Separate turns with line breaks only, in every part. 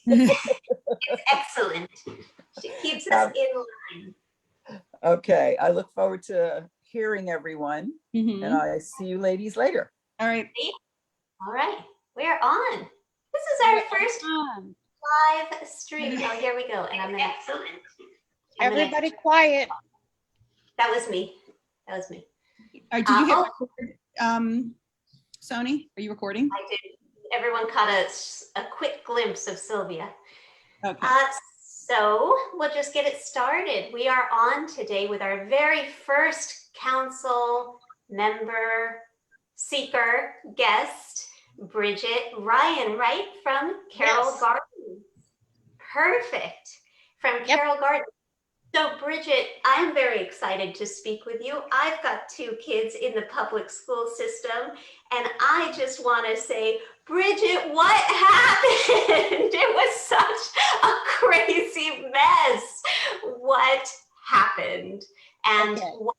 It's excellent. She keeps us in line.
Okay, I look forward to hearing everyone, and I see you ladies later.
All right.
All right, we're on. This is our first live stream. Oh, here we go. And I'm gonna,
Everybody quiet.
That was me. That was me.
All right, did you hit record, Sony? Are you recording?
I did. Everyone caught a quick glimpse of Sylvia.
Okay.
So we'll just get it started. We are on today with our very first council member seeker guest, Briget Rein, right? From Carroll Gardens. Perfect. From Carroll Gardens. So Briget, I'm very excited to speak with you. I've got 2 kids in the public school system, and I just want to say, Briget, what happened? It was such a crazy mess. What happened? And what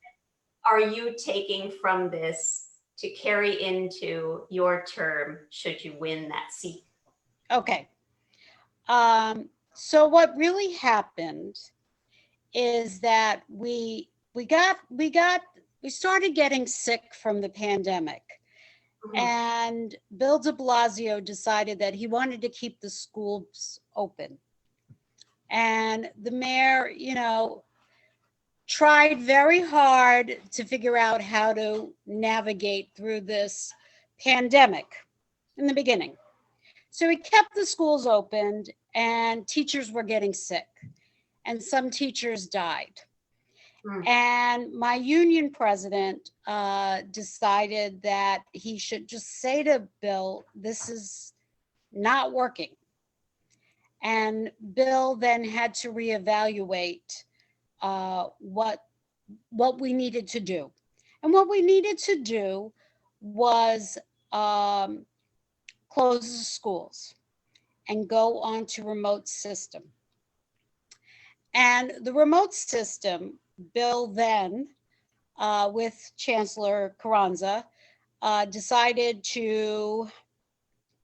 are you taking from this to carry into your term should you win that seat?
Okay. So what really happened is that we started getting sick from the pandemic. And Bill de Blasio decided that he wanted to keep the schools open. And the mayor, you know, tried very hard to figure out how to navigate through this pandemic in the beginning. So he kept the schools opened and teachers were getting sick. And some teachers died. And my union president decided that he should just say to Bill, this is not working. And Bill then had to reevaluate what we needed to do. And what we needed to do was close the schools and go on to remote system. And the remote system, Bill then, with Chancellor Carranza, decided to,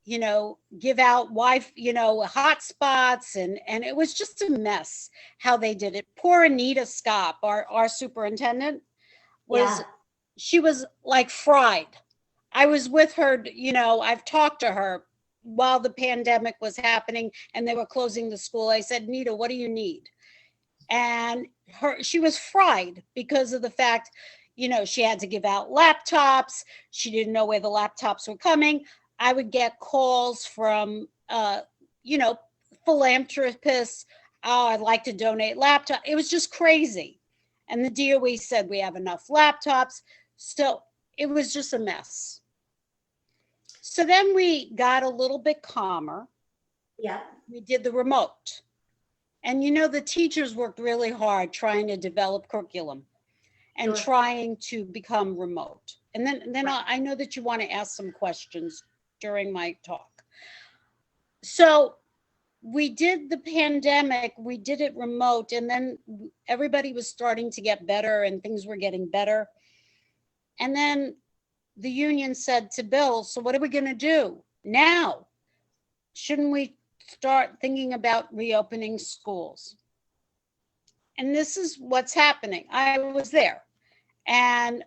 you know, give out hotspots, and it was just a mess how they did it. Poor Anita Scop, our superintendent, she was like fried. I was with her, you know, I've talked to her while the pandemic was happening and they were closing the school. I said, Nita, what do you need? And she was fried because of the fact, you know, she had to give out laptops. She didn't know where the laptops were coming. I would get calls from, you know, philanthropists. Oh, I'd like to donate laptops. It was just crazy. And the DOE said we have enough laptops. So it was just a mess. So then we got a little bit calmer.
Yeah.
We did the remote. And you know, the teachers worked really hard trying to develop curriculum and trying to become remote. And then I know that you want to ask some questions during my talk. So we did the pandemic, we did it remote, and then everybody was starting to get better and things were getting better. And then the union said to Bill, so what are we going to do now? Shouldn't we start thinking about reopening schools? And this is what's happening. I was there and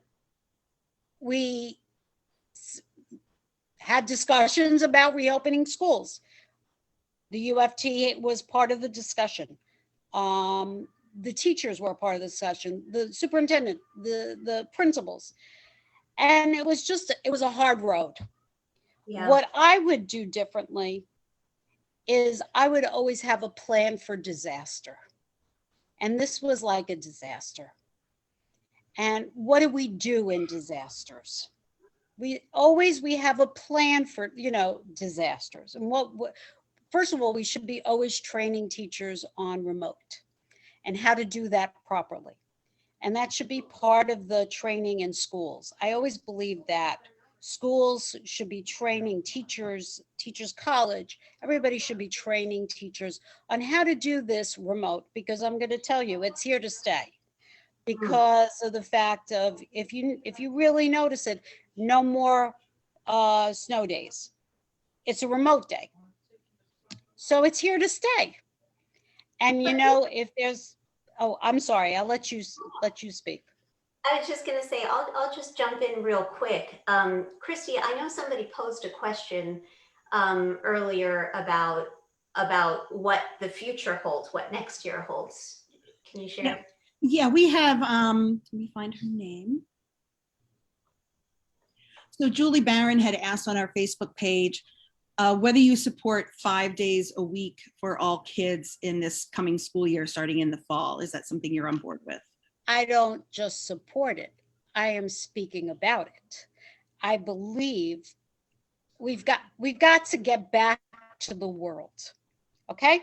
we had discussions about reopening schools. The UFT was part of the discussion. The teachers were part of the discussion, the superintendent, the principals. And it was a hard road. Yeah. What I would do differently is I would always have a plan for disaster. And this was like a disaster. And what do we do in disasters? We have a plan for, you know, disasters. And first of all, we should be always training teachers on remote and how to do that properly. And that should be part of the training in schools. I always believe that schools should be training teachers college, everybody should be training teachers on how to do this remote, because I'm going to tell you, it's here to stay. Because of the fact of, if you really notice it, no more snow days. It's a remote day. So it's here to stay. And if there's, oh, I'm sorry, I'll let you speak.
I was just going to say, I'll just jump in real quick. Christy, I know somebody posed a question earlier about what the future holds, what next year holds. Can you share?
Yeah, we have, let me find her name. So Julie Barron had asked on our Facebook page whether you support 5 days a week for all kids in this coming school year starting in the fall. Is that something you're on board with?
I don't just support it. I am speaking about it. I believe we've got to get back to the world. Okay?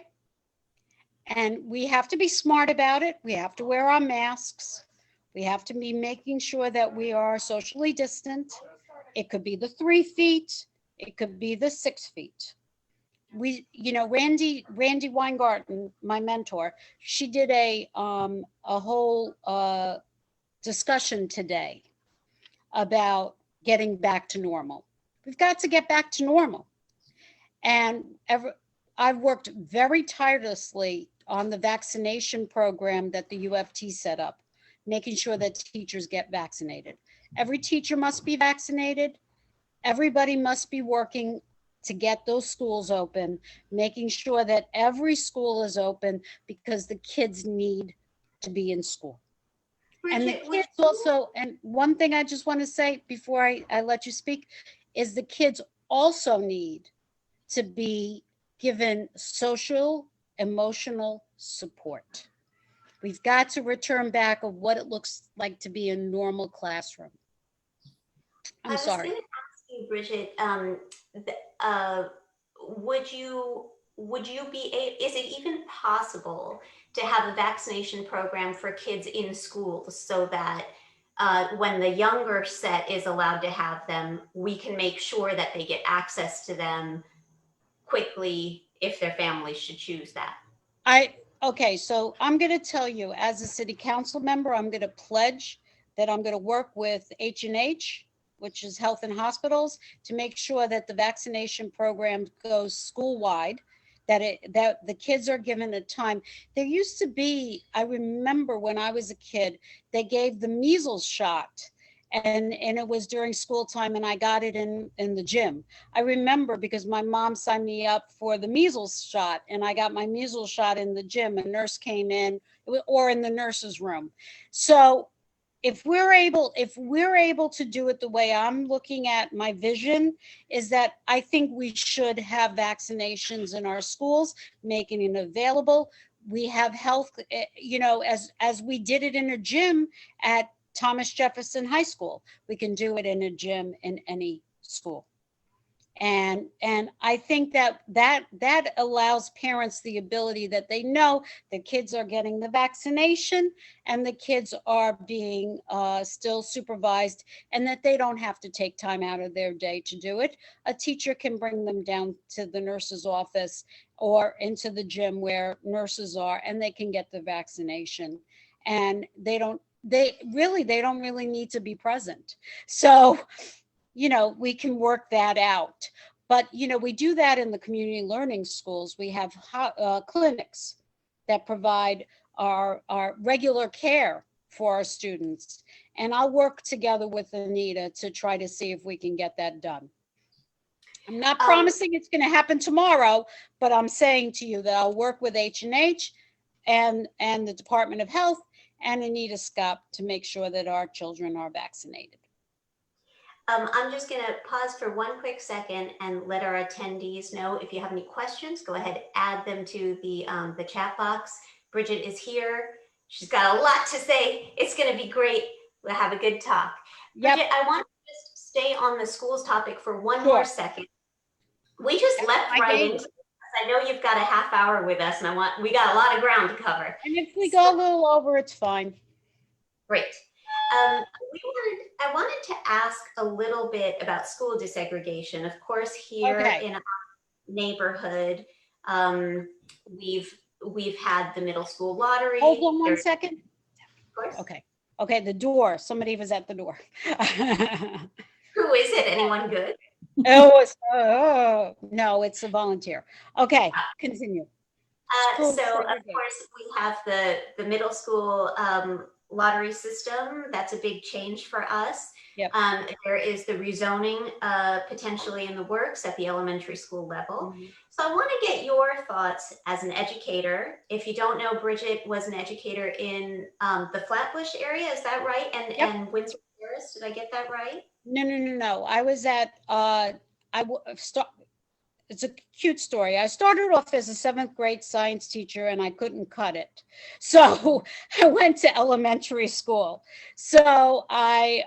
And we have to be smart about it. We have to wear our masks. We have to be making sure that we are socially distant. It could be the 3 feet. It could be the 6 feet. Randy Weingarten, my mentor, she did a whole discussion today about getting back to normal. We've got to get back to normal. And I've worked very tirelessly on the vaccination program that the UFT set up, making sure that teachers get vaccinated. Every teacher must be vaccinated. Everybody must be working to get those schools open, making sure that every school is open because the kids need to be in school. And the kids also, and one thing I just want to say before I let you speak, is the kids also need to be given social, emotional support. We've got to return back of what it looks like to be a normal classroom. I'm sorry.
I was going to ask you, Briget, is it even possible to have a vaccination program for kids in schools so that when the younger set is allowed to have them, we can make sure that they get access to them quickly if their families should choose that?
Okay, so I'm going to tell you, as a city council member, I'm going to pledge that I'm going to work with H&H, which is Health and Hospitals, to make sure that the vaccination program goes school-wide, that the kids are given a time. There used to be, I remember when I was a kid, they gave the measles shot, and it was during school time, and I got it in the gym. I remember because my mom signed me up for the measles shot, and I got my measles shot in the gym. A nurse came in, or in the nurse's room. So if we're able to do it the way I'm looking at, my vision is that I think we should have vaccinations in our schools, making it available. We have health, as we did it in a gym at Thomas Jefferson High School. We can do it in a gym in any school. And I think that allows parents the ability that they know the kids are getting the vaccination and the kids are being still supervised, and that they don't have to take time out of their day to do it. A teacher can bring them down to the nurse's office or into the gym where nurses are, and they can get the vaccination. And they don't really need to be present. So we can work that out. But, we do that in the community learning schools. We have clinics that provide our regular care for our students. And I'll work together with Anita to try to see if we can get that done. I'm not promising it's going to happen tomorrow, but I'm saying to you that I'll work with H&H and the Department of Health and Anita Scott to make sure that our children are vaccinated.
I'm just going to pause for one quick second and let our attendees know if you have any questions, go ahead, add them to the chat box. Briget is here. She's got a lot to say. It's going to be great. We'll have a good talk. Yep. Briget, I want to just stay on the schools topic for one more second. We just leapt right into it. I know you've got a half hour with us, and we got a lot of ground to cover.
And if we go a little over, it's fine.
Great. I wanted to ask a little bit about school desegregation. Of course, here in our neighborhood, we've had the middle school lottery.
Hold on one second.
Of course.
Okay, the door. Somebody was at the door.
Who is it? Anyone good?
Oh, no, it's a volunteer. Okay, continue. School
So of
segregation.
course we have the middle school lottery system. That's a big change for us.
Yep.
There is the rezoning potentially in the works at the elementary school level.
Mhm.
So I want to get your thoughts as an educator. If you don't know, Bridget was an educator in the Flatbush area. Is that right? And
Yep.
Windsor Terrace. Did I get that right?
No. I was at, it's a cute story. I started off as a 7th grade science teacher and I couldn't cut it. So I went to elementary school. So I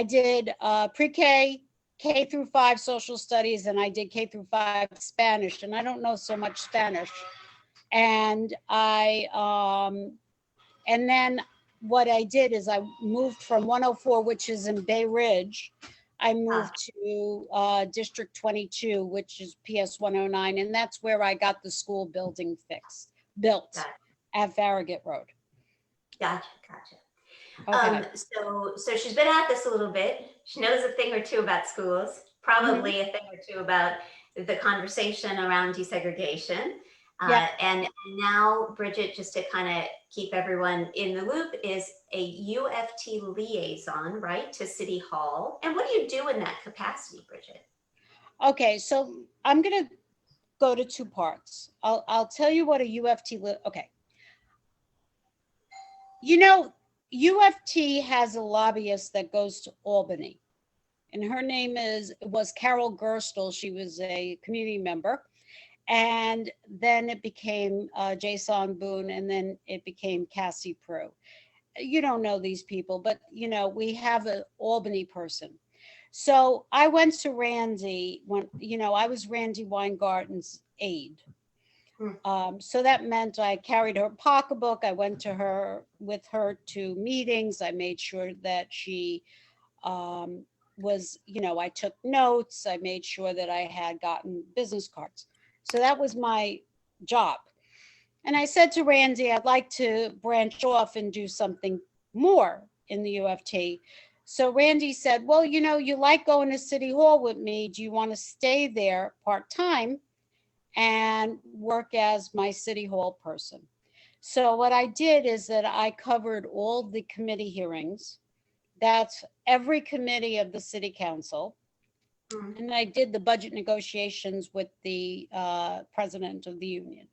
did pre-K, K through 5 social studies, and I did K through 5 Spanish, and I don't know so much Spanish. And and then what I did is I moved from 104, which is in Bay Ridge. I moved to District 22, which is PS 109, and that's where I got the school building built
Got
at Farragut Road.
Gotcha.
Okay.
So she's been at this a little bit. She knows a thing or two about schools, probably a thing or two about the conversation around desegregation.
Yep.
And now Bridget, just to kind of keep everyone in the loop, is a UFT liaison, right, to City Hall. And what do you do in that capacity, Bridget?
Okay, so I'm gonna go to 2 parts. I'll tell you what a UFT. Okay, you know, UFT has a lobbyist that goes to Albany, and her name was Carol Gerstle. She was a community member, and then it became Jason Boone, and then it became Cassie Prue. You don't know these people, but we have an Albany person. So I went to Randy when I was Randy Weingarten's aide. So that meant I carried her pocketbook. I went with her to meetings. I made sure that she I took notes. I made sure that I had gotten business cards. So that was my job. And I said to Randy, I'd like to branch off and do something more in the UFT. So Randy said, well, you like going to City Hall with me. Do you want to stay there part-time and work as my City Hall person? So what I did is that I covered all the committee hearings. That's every committee of the City Council. And I did the budget negotiations with the president of the union.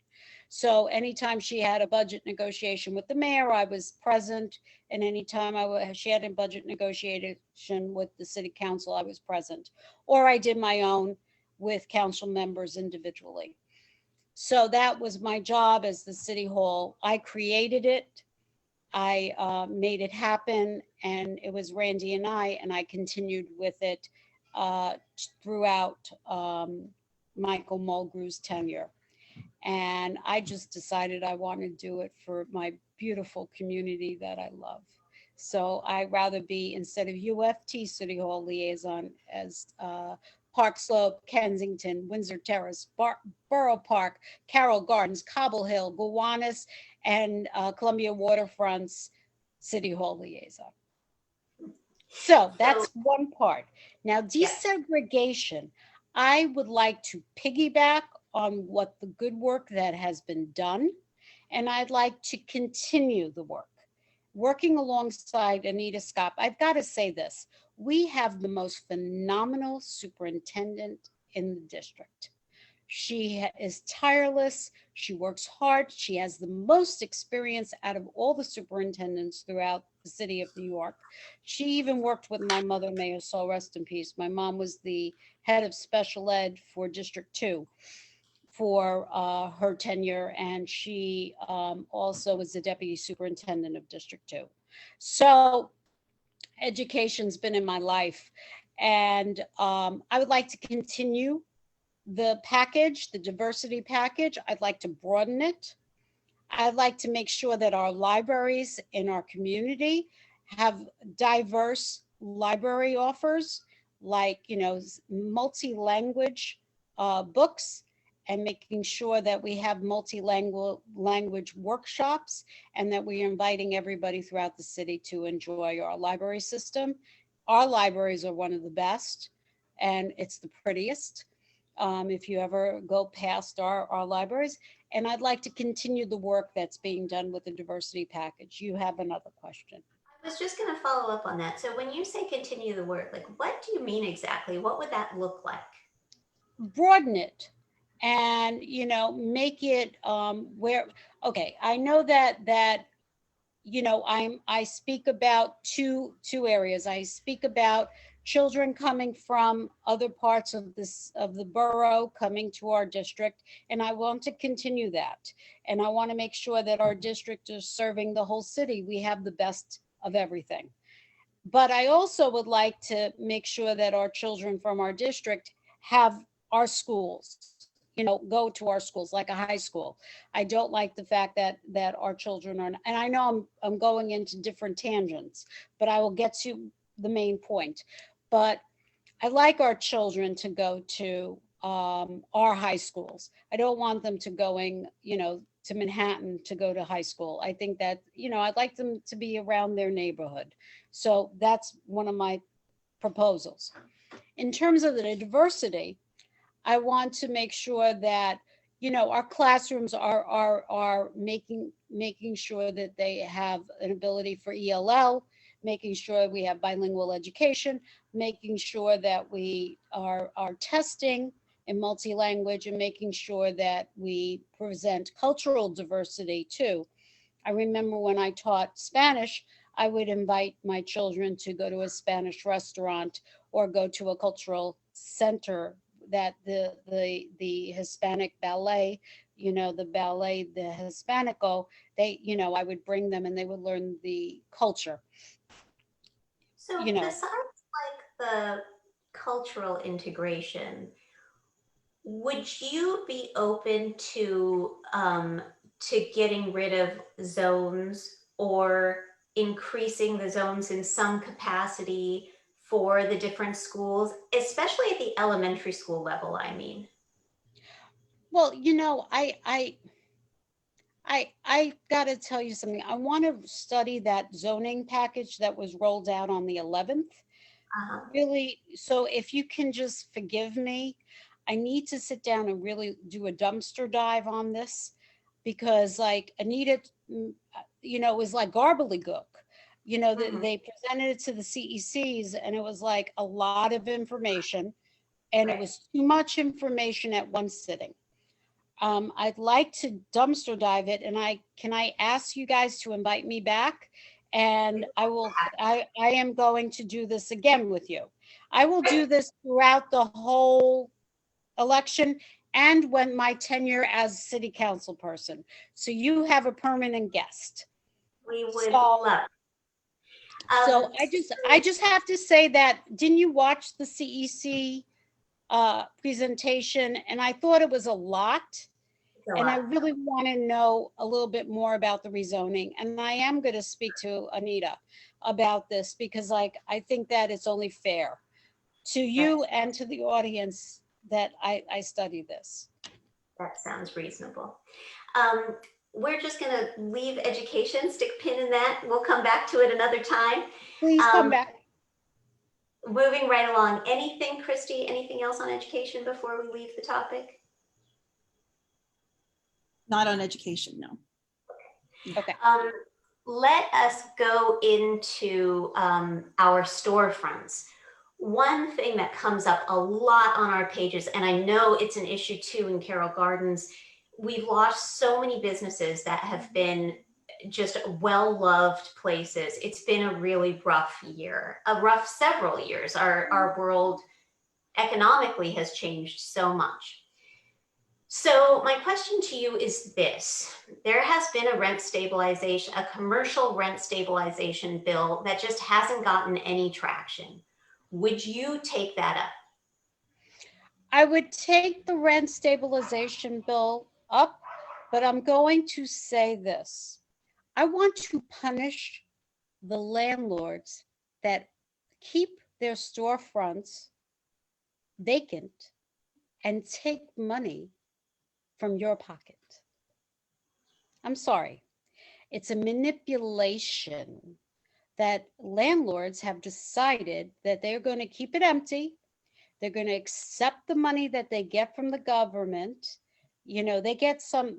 So anytime she had a budget negotiation with the mayor, I was present. And anytime she had a budget negotiation with the City Council, I was present. Or I did my own with council members individually. So that was my job as the City Hall. I created it. I made it happen, and it was Randy and I continued with it throughout Michael Mulgrew's tenure. And I just decided I want to do it for my beautiful community that I love. So I'd rather be, instead of UFT City Hall liaison, as Park Slope, Kensington, Windsor Terrace, Borough Park, Carroll Gardens, Cobble Hill, Gowanus, and Columbia Waterfront's City Hall liaison. So that's one part. Now, desegregation, I would like to piggyback on what the good work that has been done, and I'd like to continue the work. Working alongside Anita Scott, I've got to say this, we have the most phenomenal superintendent in the district. She is tireless. She works hard. She has the most experience out of all the superintendents throughout the city of New York. She even worked with my mother, may her soul rest in peace. My mom was the head of special ed for District 2 for her tenure, and she also was the deputy superintendent of District 2. So education's been in my life, and I would like to continue the package, the diversity package. I'd like to broaden it. I'd like to make sure that our libraries in our community have diverse library offers, like, multi-language books, and making sure that we have multi-language workshops, and that we are inviting everybody throughout the city to enjoy our library system. Our libraries are one of the best. and it's the prettiest. If you ever go past our libraries, and I'd like to continue the work that's being done with the diversity package. You have another question.
I was just going to follow up on that. So when you say continue the work, like what do you mean exactly? What would that look like?
Broaden it and, make it where, okay, I know that I speak about two areas. I speak about children coming from other parts of the borough coming to our district, and I want to continue that. And I want to make sure that our district is serving the whole city. We have the best of everything. But I also would like to make sure that our children from our district have our schools, go to our schools like a high school. I don't like the fact that our children are, and I know I'm going into different tangents, but I will get to the main point. But I like our children to go to our high schools. I don't want them to going, to Manhattan to go to high school. I think that, I'd like them to be around their neighborhood. So that's one of my proposals. In terms of the diversity, I want to make sure that, our classrooms are making sure that they have an ability for ELL, making sure we have bilingual education, making sure that we are testing in multi-language, and making sure that we present cultural diversity too. I remember when I taught Spanish, I would invite my children to go to a Spanish restaurant or go to a cultural center that the Hispanic ballet, the Hispanico, I would bring them and they would learn the culture.
So besides like the cultural integration, would you be open to getting rid of zones or increasing the zones in some capacity for the different schools, especially at the elementary school level, I mean?
Well, I got to tell you something. I want to study that zoning package that was rolled out on the 11th. Really, so if you can just forgive me, I need to sit down and really do a dumpster dive on this, because like Anita, was like garbly-gook. They presented it to the CECs and it was like a lot of information, and it was too much information at one sitting. I'd like to dumpster dive it, and can I ask you guys to invite me back? And I am going to do this again with you. I will do this throughout the whole election and when my tenure as city council person. So you have a permanent guest.
We would love.
So I just have to say that, didn't you watch the CEC presentation? And I thought it was a lot. And I really want to know a little bit more about the rezoning. And I am going to speak to Anita about this, because I think that it's only fair to you and to the audience that I study this.
That sounds reasonable. We're just going to leave education, stick pin in that. We'll come back to it another time.
Please come back.
Moving right along. Anything, Christy, anything else on education before we leave the topic?
Not on education, no.
Okay.
Let us go into our storefronts. One thing that comes up a lot on our pages, and I know it's an issue too in Carroll Gardens, we've lost so many businesses that have been just well-loved places. It's been a really rough year, a rough several years. Our world economically has changed so much. So my question to you is this: there has been a rent stabilization, a commercial rent stabilization bill that just hasn't gotten any traction. Would you take that up?
I would take the rent stabilization bill up, but I'm going to say this. I want to punish the landlords that keep their storefronts vacant and take money from your pocket. I'm sorry. It's a manipulation that landlords have decided that they're going to keep it empty. They're going to accept the money that they get from the government. You know, they get some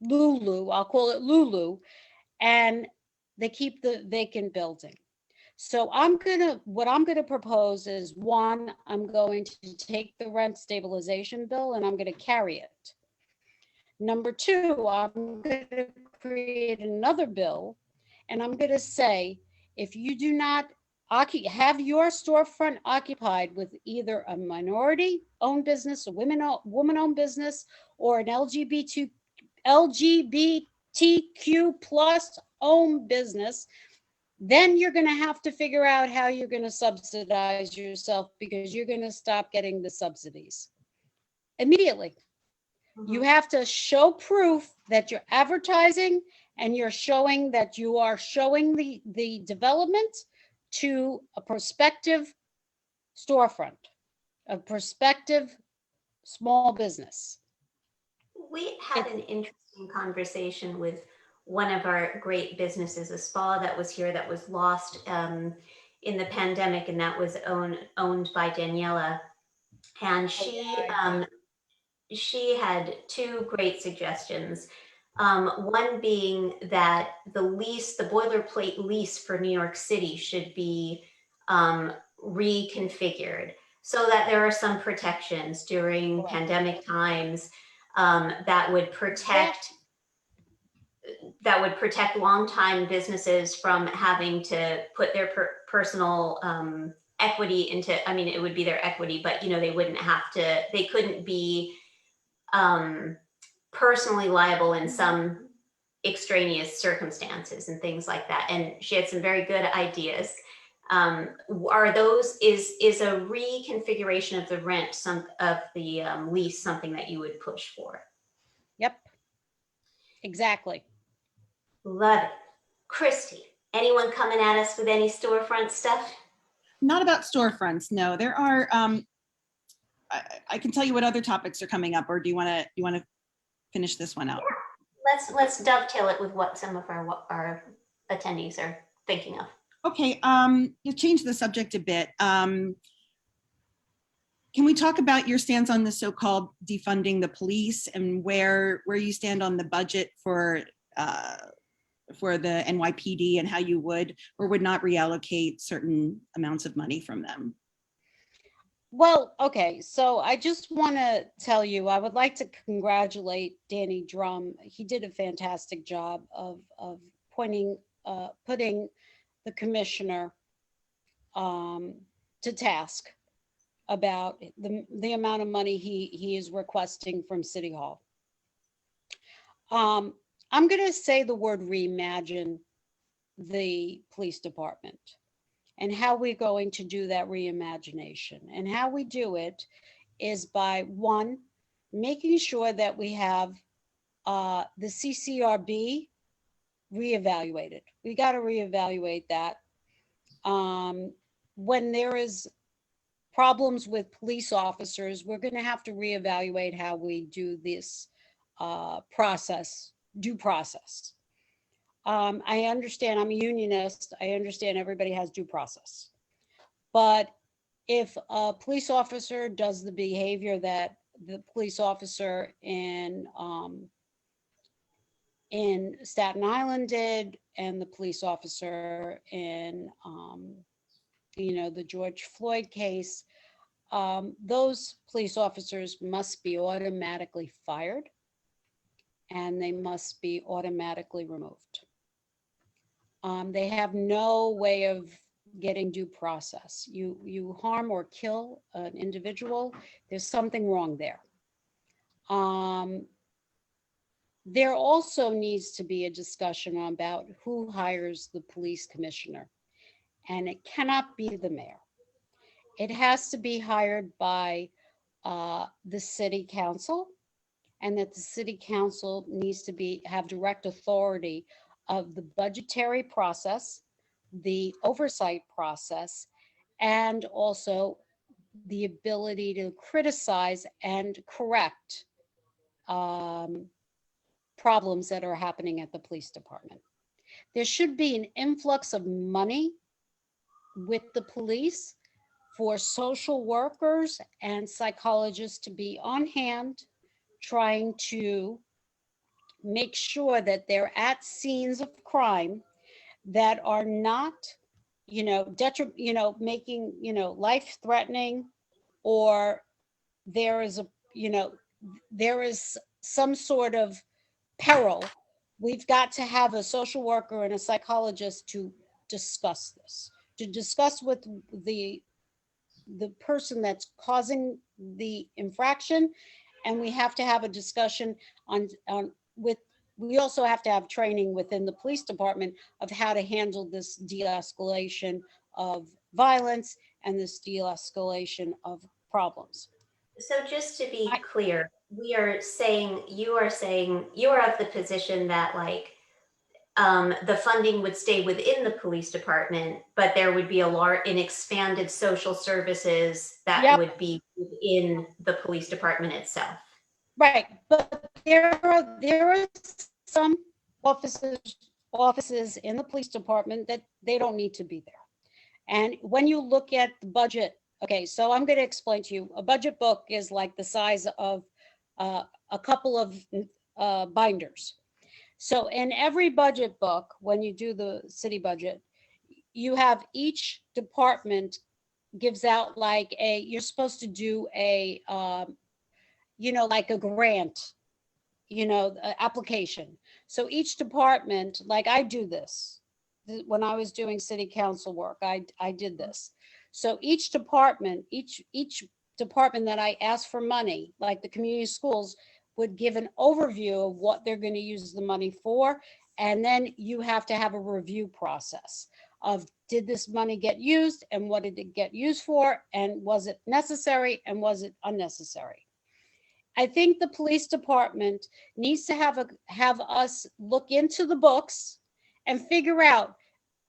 Lulu, I'll call it Lulu, and they keep the vacant building. So what I'm gonna propose is, one, I'm going to take the rent stabilization bill and I'm gonna carry it. Number two, I'm gonna create another bill and I'm gonna say, if you do not have your storefront occupied with either a minority-owned business, a woman-owned business, or an LGBTQ plus owned business, then you're going to have to figure out how you're going to subsidize yourself, because you're going to stop getting the subsidies immediately. You have to show proof that you're advertising and you're showing that you are showing the development to a prospective storefront, a prospective small business.
We had an interesting conversation with one of our great businesses, a spa that was here that was lost in the pandemic, and that was owned by Daniela. And she had two great suggestions. One being that the boilerplate lease for New York City should be reconfigured so that there are some protections during pandemic times that would protect longtime businesses from having to put their personal equity into, I mean, it would be their equity, but they couldn't be personally liable in some extraneous circumstances and things like that. And she had some very good ideas. Is a reconfiguration of the lease something that you would push for?
Yep, exactly.
Love it. Christy, anyone coming at us with any storefront stuff?
Not about storefronts, no. There are, I can tell you what other topics are coming up, or do you want to finish this one out?
Yeah. Let's dovetail it with what some of our attendees are thinking of.
Okay, you change the subject a bit. Can we talk about your stance on the so-called defunding the police, and where you stand on the budget for the NYPD, and how you would or would not reallocate certain amounts of money from them?
Well, okay, so I just want to tell you, I would like to congratulate Danny Drum. He did a fantastic job of putting the commissioner to task about the amount of money he is requesting from City Hall. I'm going to say the word reimagine the police department, and how we're going to do that reimagination. And how we do it is by, one, making sure that we have the CCRB reevaluated. We got to reevaluate that. When there is problems with police officers, we're going to have to reevaluate how we do this due process. I understand, I'm a unionist. I understand everybody has due process. But if a police officer does the behavior that the police officer in Staten Island did, and the police officer in, the George Floyd case, those police officers must be automatically fired, and they must be automatically removed. They have no way of getting due process. You harm or kill an individual, there's something wrong there. There also needs to be a discussion about who hires the police commissioner, and it cannot be the mayor. It has to be hired by the city council, and that the city council needs to have direct authority of the budgetary process, the oversight process, and also the ability to criticize and correct problems that are happening at the police department. There should be an influx of money with the police for social workers and psychologists to be on hand, trying to make sure that they're at scenes of crime that are not, making, life threatening, or there is there is some sort of peril. We've got to have a social worker and a psychologist to discuss this, to discuss with the person that's causing the infraction. And we have to have a discussion on with, we also have to have training within the police department of how to handle this de-escalation of violence and this de-escalation of problems.
So just to be
I-
clear, you are saying, you are of the position that like the funding would stay within the police department, but there would be an expanded social services that
Yep.
would be within the police department itself.
Right, but there are some offices in the police department that they don't need to be there. And when you look at the budget, okay, so I'm going to explain to you, a budget book is like the size of a couple of binders. So in every budget book, when you do the city budget, you have each department gives out like you're supposed to do a, like a grant, application. So each department, like I do this, when I was doing city council work, I did this. So each department that I asked for money, like the community schools, would give an overview of what they're going to use the money for. And then you have to have a review process of, did this money get used and what did it get used for? And was it necessary and was it unnecessary? I think the police department needs to have us look into the books and figure out,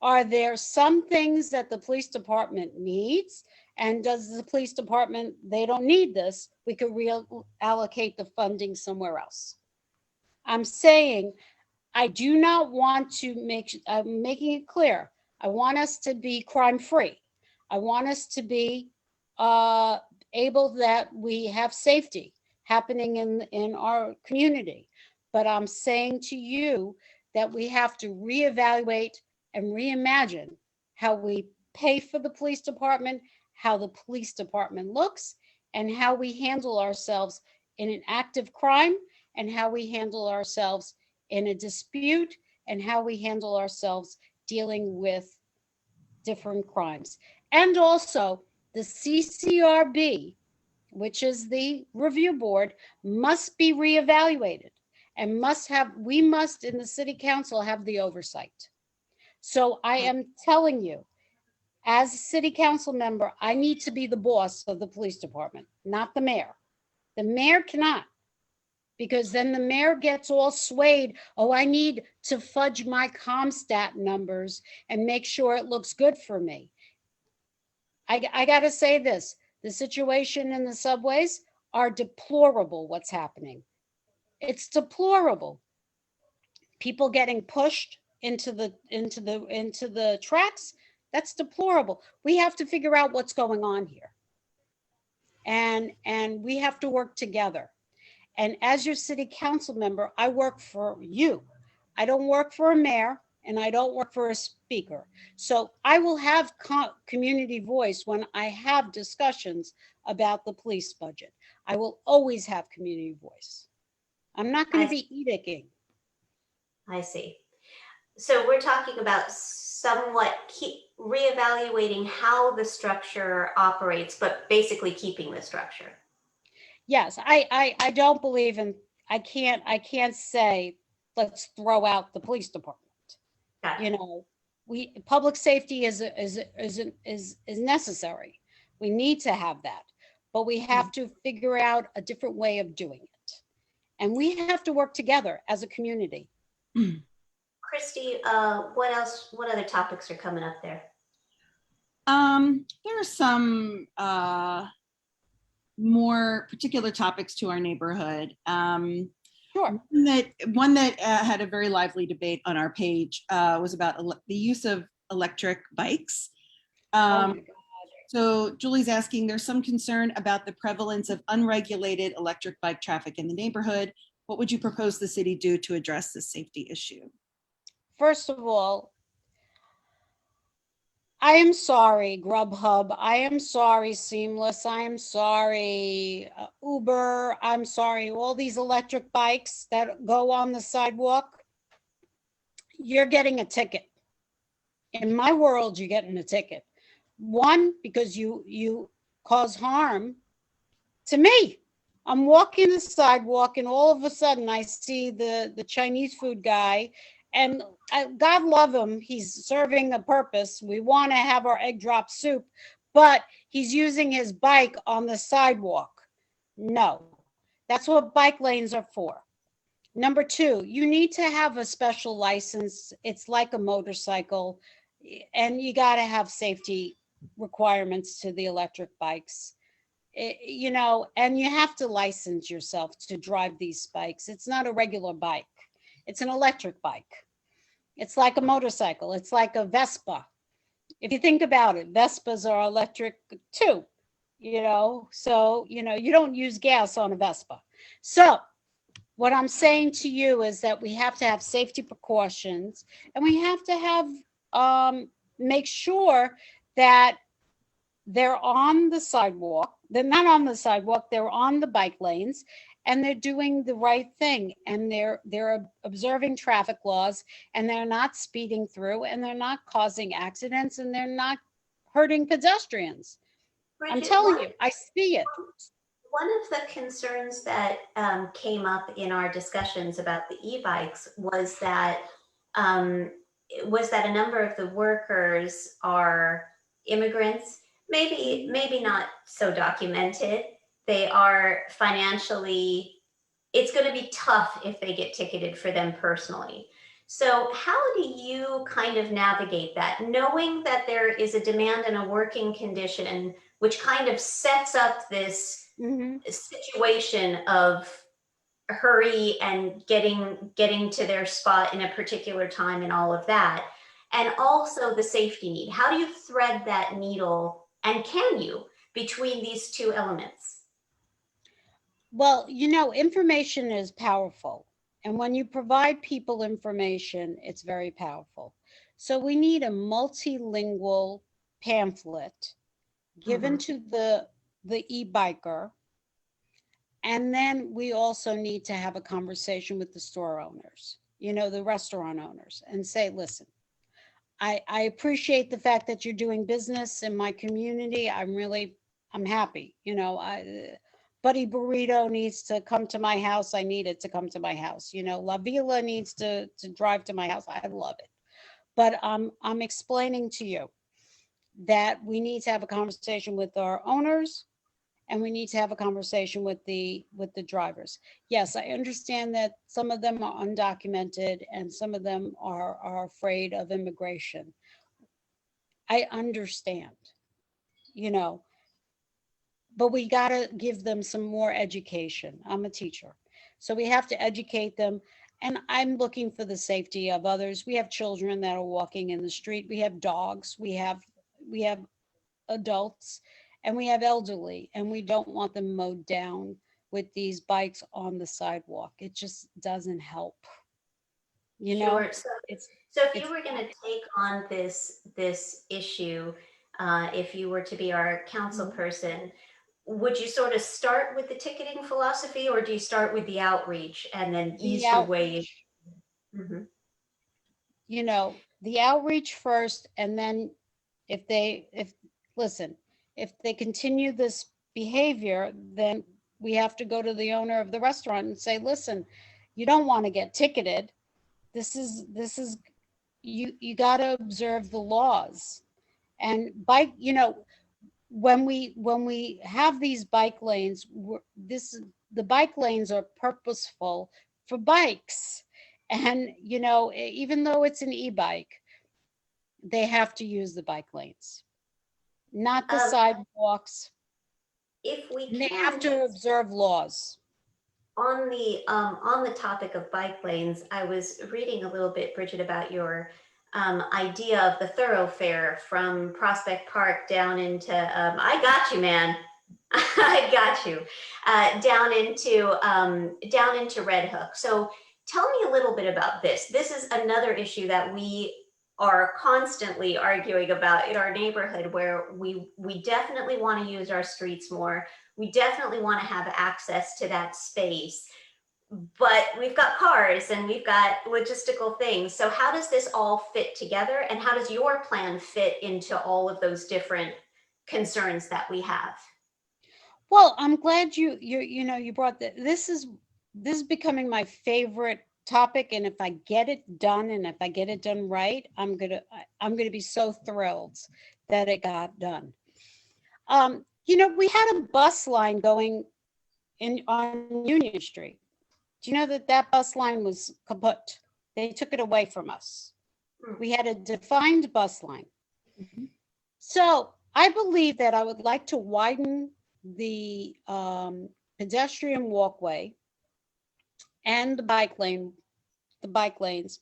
are there some things that the police department needs? And does the police department, they don't need this, we could reallocate the funding somewhere else. I'm saying, I do not want to I'm making it clear, I want us to be crime-free. I want us to be able that we have safety happening in our community. But I'm saying to you that we have to reevaluate and reimagine how we pay for the police department, how the police department looks, and how we handle ourselves in an active crime, and how we handle ourselves in a dispute, and how we handle ourselves dealing with different crimes. And also the CCRB, which is the review board, must be reevaluated and we must in the city council have the oversight. So I am telling you, as a city council member, I need to be the boss of the police department, not the mayor. The mayor cannot, because then the mayor gets all swayed. Oh, I need to fudge my ComStat numbers and make sure it looks good for me. I got to say this, the situation in the subways are deplorable, what's happening. It's deplorable. People getting pushed into the tracks, that's deplorable. We have to figure out what's going on here. And we have to work together. And as your city council member, I work for you. I don't work for a mayor and I don't work for a speaker. So I will have community voice when I have discussions about the police budget. I will always have community voice. I'm not going to be edicting.
I see. So we're talking about somewhat reevaluating how the structure operates, but basically keeping the structure.
Yes, I don't believe in, I can't say, let's throw out the police department.
Gotcha.
Public safety is necessary. We need to have that, but we have to figure out a different way of doing it. And we have to work together as a community.
Christy, what else? What other topics are coming up there?
There are some more particular topics to our neighborhood.
Sure.
One that had a very lively debate on our page was about the use of electric bikes.
Oh my God.
So Julie's asking, there's some concern about the prevalence of unregulated electric bike traffic in the neighborhood. What would you propose the city do to address this safety issue?
First of all, I am sorry, Grubhub. I am sorry, Seamless. I am sorry, Uber. I'm sorry, all these electric bikes that go on the sidewalk. You're getting a ticket. In my world, you're getting a ticket. One, because you cause harm to me. I'm walking the sidewalk and all of a sudden I see the Chinese food guy, and God love him, he's serving a purpose. We want to have our egg drop soup, but he's using his bike on the sidewalk. No, that's what bike lanes are for. Number two, you need to have a special license. It's like a motorcycle, and you got to have safety requirements to the electric bikes. You know, and you have to license yourself to drive these bikes. It's not a regular bike. It's an electric bike. It's like a motorcycle. It's like a Vespa. If you think about it, Vespas are electric too, you know, so, you know, you don't use gas on a Vespa. So what I'm saying to you is that we have to have safety precautions, and we have to have, make sure that they're on the sidewalk. They're not on the sidewalk, they're on the bike lanes, and they're doing the right thing, and they're observing traffic laws, and they're not speeding through, and they're not causing accidents, and they're not hurting pedestrians. I'm
Bridget,
telling you, I see it.
one of the concerns that came up in our discussions about the e-bikes was that a number of the workers are immigrants, maybe not so documented. They are financially, it's going to be tough if they get ticketed for them personally. So how do you kind of navigate that, knowing that there is a demand and a working condition which kind of sets up this situation of hurry and getting to their spot in a particular time and all of that, and also the safety need? How do you thread that needle, and can you, between these two elements?
Well, you know, information is powerful. And when you provide people information, it's very powerful. So we need a multilingual pamphlet given to the e-biker. And then we also need to have a conversation with the store owners, you know, the restaurant owners, and say, listen, I appreciate the fact that you're doing business in my community. I'm happy, you know, Buddy Burrito needs to come to my house. I need it to come to my house. You know, La Vila needs to drive to my house. I love it. But I'm explaining to you that we need to have a conversation with our owners, and we need to have a conversation with the drivers. Yes, I understand that some of them are undocumented and some of them are afraid of immigration. I understand, you know, but we got to give them some more education. I'm a teacher, so we have to educate them. And I'm looking for the safety of others. We have children that are walking in the street. We have dogs. We have adults, and we have elderly, and we don't want them mowed down with these bikes on the sidewalk. It just doesn't help. You know,
Sure. So if you were going to take on this issue, if you were to be our council person, would you sort of start with the ticketing philosophy, or do you start with the outreach and then ease your way?
You know, the outreach first, and then if they continue this behavior, then we have to go to the owner of the restaurant and say, listen, you don't want to get ticketed. This is you got to observe the laws. And bike, you know, when we have these bike lanes, the bike lanes are purposeful for bikes. And, you know, even though it's an e-bike, they have to use the bike lanes, not the sidewalks.
If we can,
They have to observe laws.
On the topic of bike lanes, I was reading a little bit, Bridget, about your idea of the thoroughfare from Prospect Park down into, I got you, man. I got you, down into Red Hook. So tell me a little bit about this. This is another issue that we are constantly arguing about in our neighborhood, where we definitely want to use our streets more. We definitely want to have access to that space, but we've got cars and we've got logistical things. So how does this all fit together, and how does your plan fit into all of those different concerns that we have?
Well, I'm glad you brought that. This is becoming my favorite topic, and if I get it done, and if I get it done right, I'm gonna be so thrilled that it got done. We had a bus line going in on Union Street. Do you know that bus line was kaput? They took it away from us. We had a defined bus line.
Mhm.
So I believe that I would like to widen the pedestrian walkway and the bike lanes,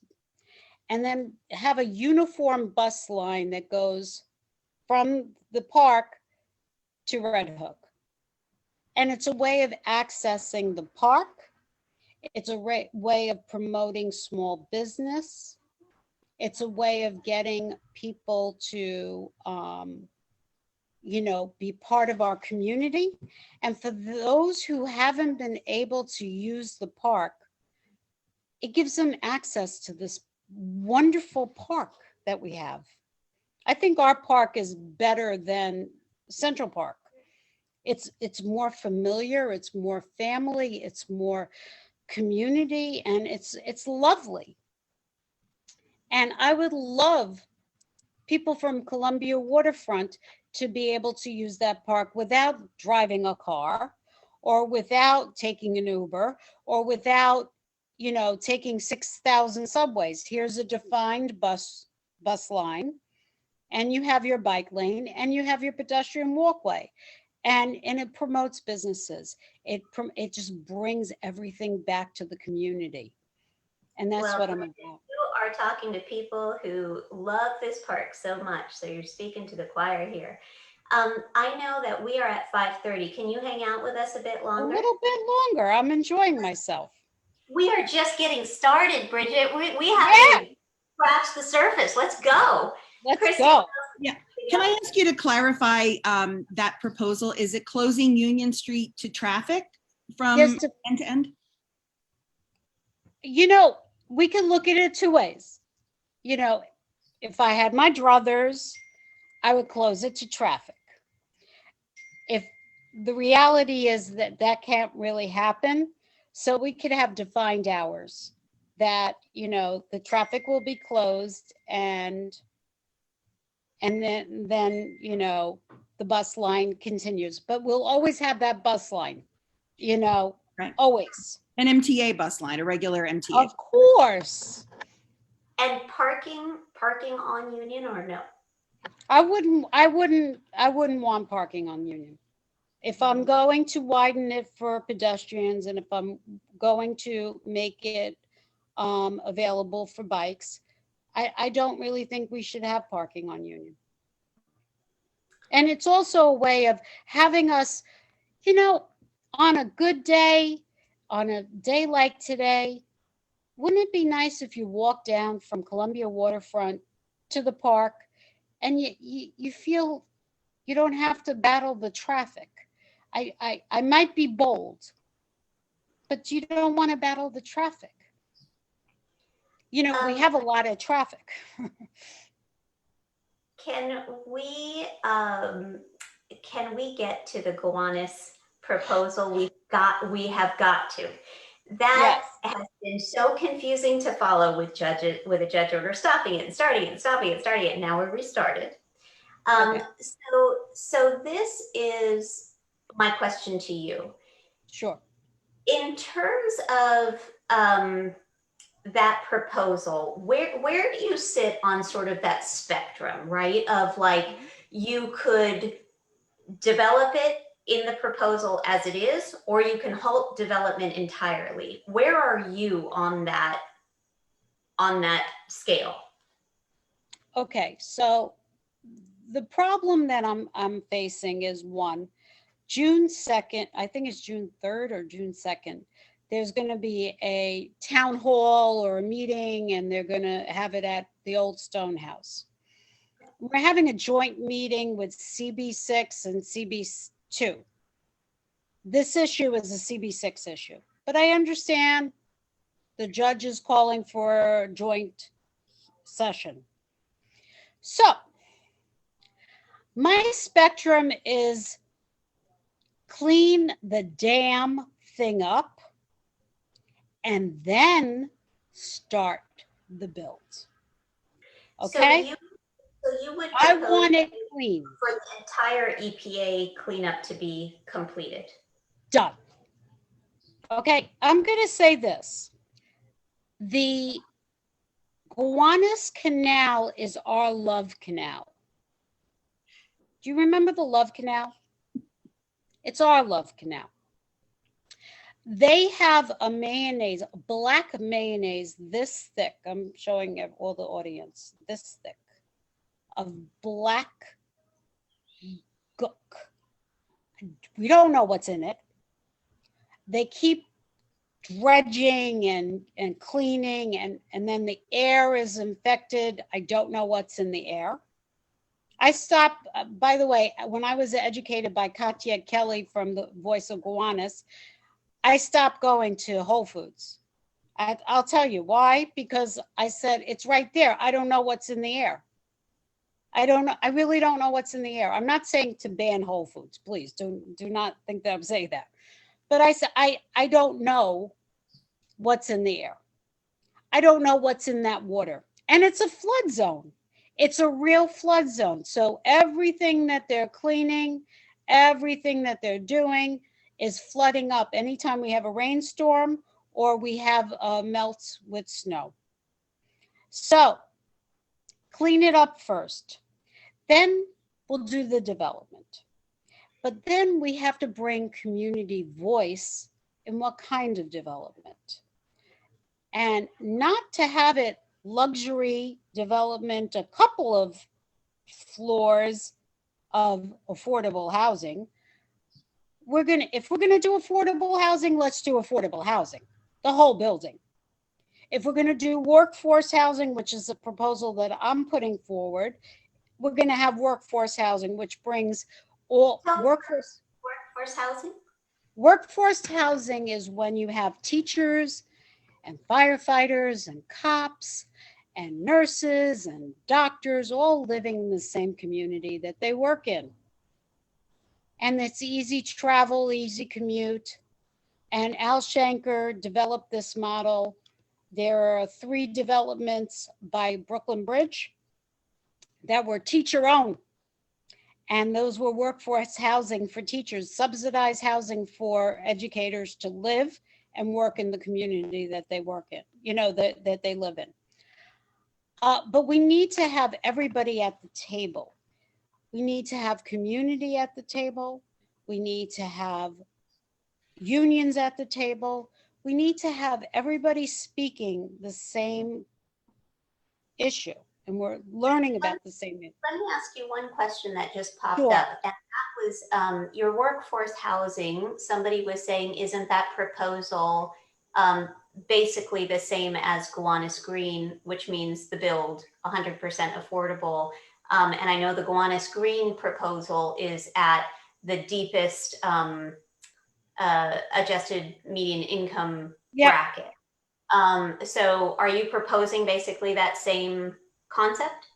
and then have a uniform bus line that goes from the park to Red Hook. And it's a way of accessing the park. It's a way of promoting small business. It's a way of getting people to be part of our community. And for those who haven't been able to use the park, it gives them access to this wonderful park that we have. I think our park is better than Central Park. It's more familiar, it's more family, it's more community, and it's lovely. And I would love people from Columbia Waterfront to be able to use that park without driving a car, or without taking an Uber, or without, taking 6,000 subways. Here's a defined bus line, and you have your bike lane, and you have your pedestrian walkway, and it promotes businesses. It just brings everything back to the community, and that's
Well,
what I'm about.
you are talking to people who love this park so much, so you're speaking to the choir here. I know that we are at 5:30. Can you hang out with us a bit
A
longer?
little bit longer. I'm enjoying myself.
We are just getting started, Bridget. We
Yeah.
haven't even scratched the surface. Let's go.
Let's
Christy,
go.
Yeah. Can I ask you to clarify that proposal? Is it closing Union Street to traffic from
Yes,
end to end?
we can look at it two ways. If I had my druthers, I would close it to traffic. If the reality is that can't really happen, so we could have defined hours that, the traffic will be closed, and then the bus line continues, but we'll always have that bus line,
Right.
always.
An MTA bus line, a regular MTA.
Of course.
And parking on Union, or no?
I wouldn't want parking on Union. If I'm going to widen it for pedestrians, and if I'm going to make it available for bikes, I don't really think we should have parking on Union. And it's also a way of having us, on a good day, on a day like today, wouldn't it be nice if you walk down from Columbia Waterfront to the park, and you feel you don't have to battle the traffic? I might be bold, but you don't want to battle the traffic. We have a lot of traffic.
Can we get to the Gowanus proposal? We have got to. That has been so confusing to follow with a judge order stopping it and starting it and stopping it and starting it. And now we're restarted.
Okay.
So this is my question to you.
Sure.
In terms of that proposal, where do you sit on sort of that spectrum, right? Of like, you could develop it in the proposal as it is, or you can halt development entirely. Where are you on that scale?
Okay, so the problem that I'm facing is one, June 2nd, I think it's June 3rd or June 2nd, there's going to be a town hall or a meeting, and they're going to have it at the old Stone House. We're having a joint meeting with CB6 and CB2. This issue is a CB6 issue, but I understand the judge is calling for a joint session. So my spectrum is clean the damn thing up and then start the build. Okay?
So you would
I
propose
want it clean.
for the entire EPA cleanup to be completed.
Done. Okay, I'm going to say this. The Gowanus Canal is our love canal. Do you remember the love canal? It's our love canal. They have a mayonnaise, black mayonnaise this thick. I'm showing all the audience this thick of black gook. We don't know what's in it. They keep dredging and cleaning, and then the air is infected. I don't know what's in the air. I stopped, by the way, when I was educated by Katya Kelly from the Voice of Gowanus, I stopped going to Whole Foods. I'll tell you why, because I said, it's right there. I don't know what's in the air. I don't know. I really don't know what's in the air. I'm not saying to ban Whole Foods. Please do not think that I'm saying that. But I said, I don't know what's in the air. I don't know what's in that water. And it's a flood zone. It's a real flood zone. So everything that they're cleaning, everything that they're doing is flooding up anytime we have a rainstorm or we have melts with snow. So clean it up first. Then we'll do the development. But then we have to bring community voice in what kind of development. And not to have it luxury development, a couple of floors of affordable housing. If we're gonna do affordable housing, let's do affordable housing, the whole building. If we're gonna do workforce housing, which is a proposal that I'm putting forward, we're gonna have workforce housing, which brings all workforce
housing.
Workforce housing is when you have teachers and firefighters and cops and nurses and doctors all living in the same community that they work in. And it's easy travel, easy commute. And Al Shanker developed this model. There are 3 developments by Brooklyn Bridge that were teacher-owned. And those were workforce housing for teachers, subsidized housing for educators to live and work in the community that they work in, that they live in. But we need to have everybody at the table. We need to have community at the table. We need to have unions at the table. We need to have everybody speaking the same issue, and we're learning about the same issue.
Let me ask you one question that just popped
Sure.
up, and that was your workforce housing. Somebody was saying, isn't that proposal basically the same as Gowanus Green, which means the build 100% affordable? And I know the Gowanus Green proposal is at the deepest adjusted median income bracket. So are you proposing basically that same concept?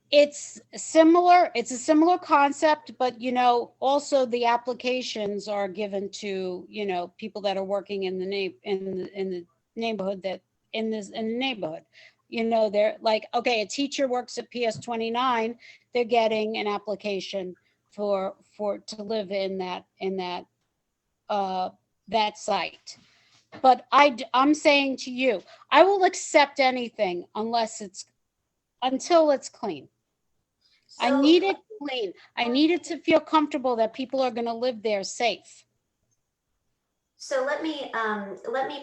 It's similar. It's a similar concept, but also the applications are given to people that are working in the neighborhood they're like, okay, a teacher works at PS 29. They're getting an application to live in that site. But I'm saying to you, I will accept anything until it's clean.
So,
I need it clean. I need it to feel comfortable that people are going to live there safe.
So let me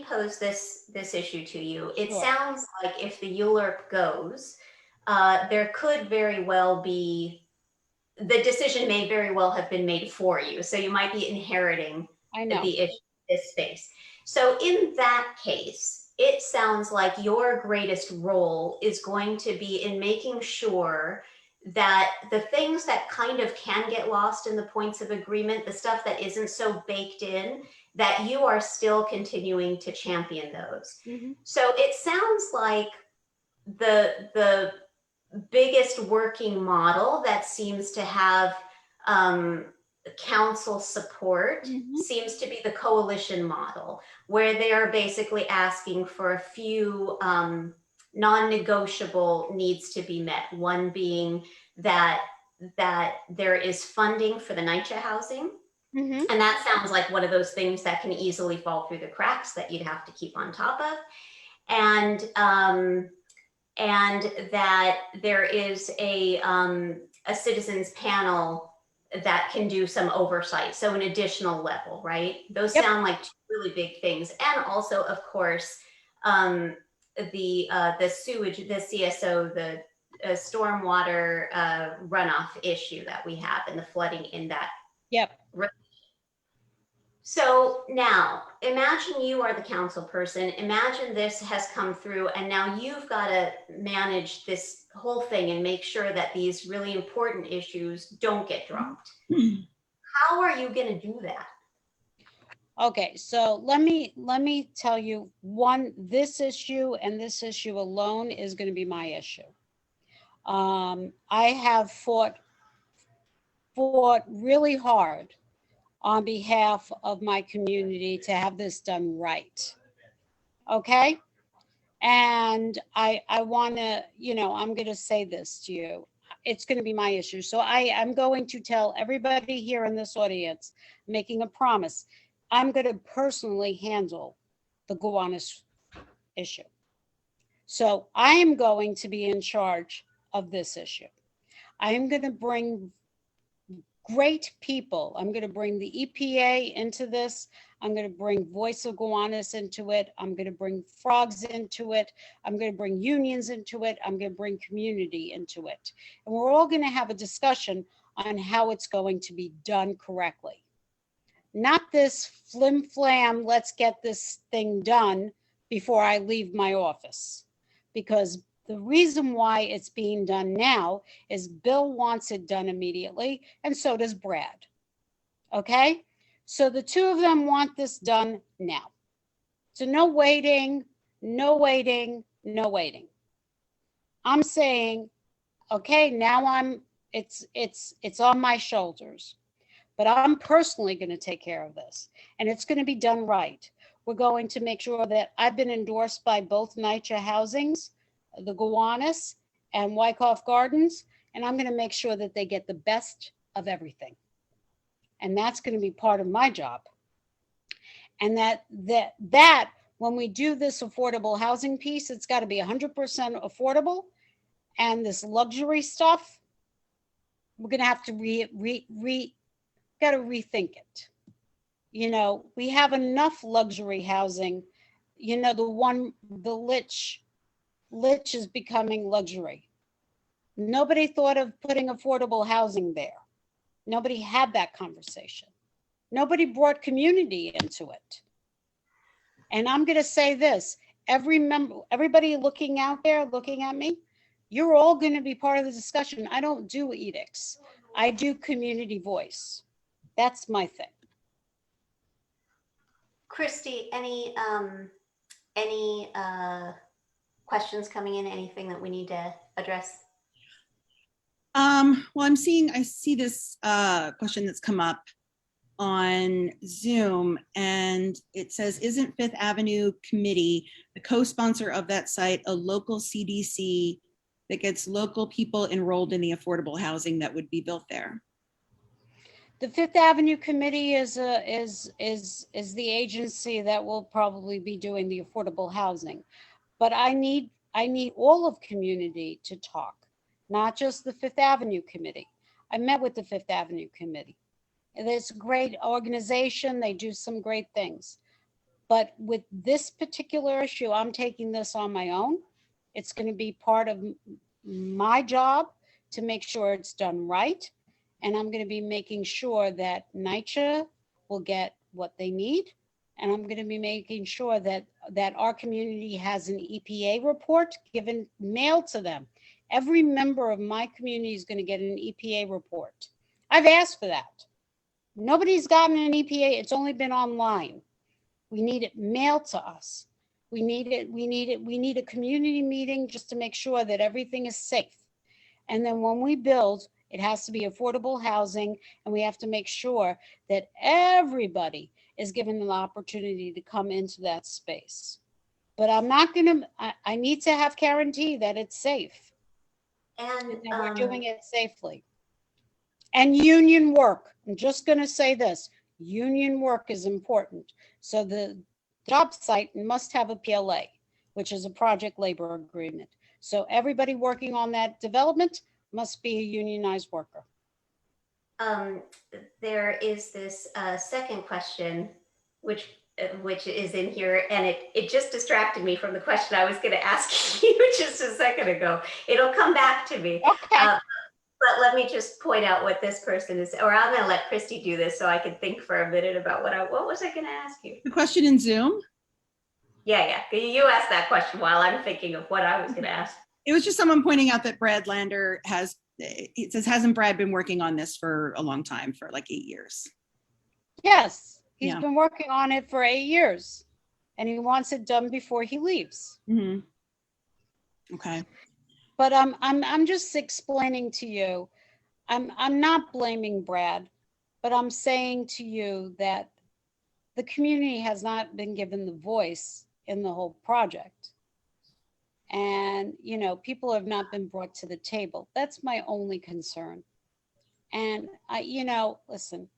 pose this issue to you. It
Sure.
sounds like if the ULURP goes, there could very well be, the decision may very well have been made for you. So you might be inheriting
I know.
the issue, this space. So in that case, it sounds like your greatest role is going to be in making sure that the things that kind of can get lost in the points of agreement, the stuff that isn't so baked in, that you are still continuing to champion those.
Mhm.
So it sounds like the biggest working model that seems to have council support seems to be the coalition model, where they are basically asking for a few non-negotiable needs to be met. One being that there is funding for the NYCHA housing.
Mhm.
And that sounds like one of those things that can easily fall through the cracks that you'd have to keep on top of. And that there is a citizens panel that can do some oversight. So an additional level, right? Those
Yep.
sound like two really big things. And also, of course, the sewage, the CSO, the stormwater runoff issue that we have and the flooding in that.
Yep.
So now imagine you are the council person. Imagine this has come through and now you've got to manage this whole thing and make sure that these really important issues don't get dropped. How are you going to do that?
Okay, so let me tell you, this issue and this issue alone is going to be my issue. I have fought really hard on behalf of my community to have this done right. Okay? And I want to, I'm going to say this to you. It's going to be my issue. So I'm going to tell everybody here in this audience, making a promise, I'm going to personally handle the Gowanus issue. So I am going to be in charge of this issue. I am going to bring great people. I'm going to bring the EPA into this. I'm going to bring Voice of Gowanus into it. I'm going to bring frogs into it. I'm going to bring unions into it. I'm going to bring community into it. And we're all going to have a discussion on how it's going to be done correctly. Not this flim flam, let's get this thing done before I leave my office. Because the reason why it's being done now is Bill wants it done immediately, and so does Brad. Okay? So the two of them want this done now. So no waiting, no waiting, no waiting. I'm saying, okay, now it's on my shoulders. But I'm personally going to take care of this, and it's going to be done right. We're going to make sure that I've been endorsed by both NYCHA housings, the Gowanus and Wyckoff Gardens, and I'm going to make sure that they get the best of everything. And that's going to be part of my job. And that when we do this affordable housing piece, it's got to be 100% affordable. And this luxury stuff, we're going to have to got to rethink it. We have enough luxury housing. The Lich is becoming luxury. Nobody thought of putting affordable housing there. Nobody had that conversation. Nobody brought community into it. And I'm going to say this, everybody looking out there, looking at me, you're all going to be part of the discussion. I don't do edicts. I do community voice. That's my thing.
Christy, any questions coming in? Anything that we need to address?
Well, I see this question that's come up on Zoom, and it says, isn't Fifth Avenue Committee, the co-sponsor of that site, a local CDC that gets local people enrolled in the affordable housing that would be built there?
The Fifth Avenue Committee is the agency that will probably be doing the affordable housing. But I need all of community to talk, not just the Fifth Avenue Committee. I met with the Fifth Avenue Committee. It's a great organization. They do some great things. But with this particular issue, I'm taking this on my own. It's going to be part of my job to make sure it's done right. And I'm going to be making sure that NYCHA will get what they need. And I'm going to be making sure that our community has an EPA report given, mailed to them. Every member of my community is going to get an EPA report. I've asked for that. Nobody's gotten an EPA. It's only been online. We need it mailed to us. We need it. We need a community meeting just to make sure that everything is safe. And then when we build, it has to be affordable housing, and we have to make sure that everybody is given the opportunity to come into that space. But I'm not gonna, I need to have guarantee that it's safe
And
and that we're doing it safely. And union work, I'm just gonna say this, union work is important. So the job site must have a PLA, which is a project labor agreement. So everybody working on that development must be a unionized worker.
there is this second question, which is in here, and it just distracted me from the question I was going to ask you just a second ago. It'll come back to me.
Okay.
But let me just point out what this person is, or I'm going to let Christy do this so I can think for a minute about what was I going to ask you?
The question in Zoom?
Yeah. You asked that question while I'm thinking of what I was going to ask.
It was just someone pointing out that Brad Lander has, it says, hasn't Brad been working on this for a long time, for like 8 years?
Yes, he's
Yeah.
been working on it for 8 years, and he wants it done before he leaves.
Mm-hmm. Okay.
But I'm just explaining to you, I'm not blaming Brad, but I'm saying to you that the community has not been given the voice in the whole project. And, you know, people have not been brought to the table. That's my only concern. And listen,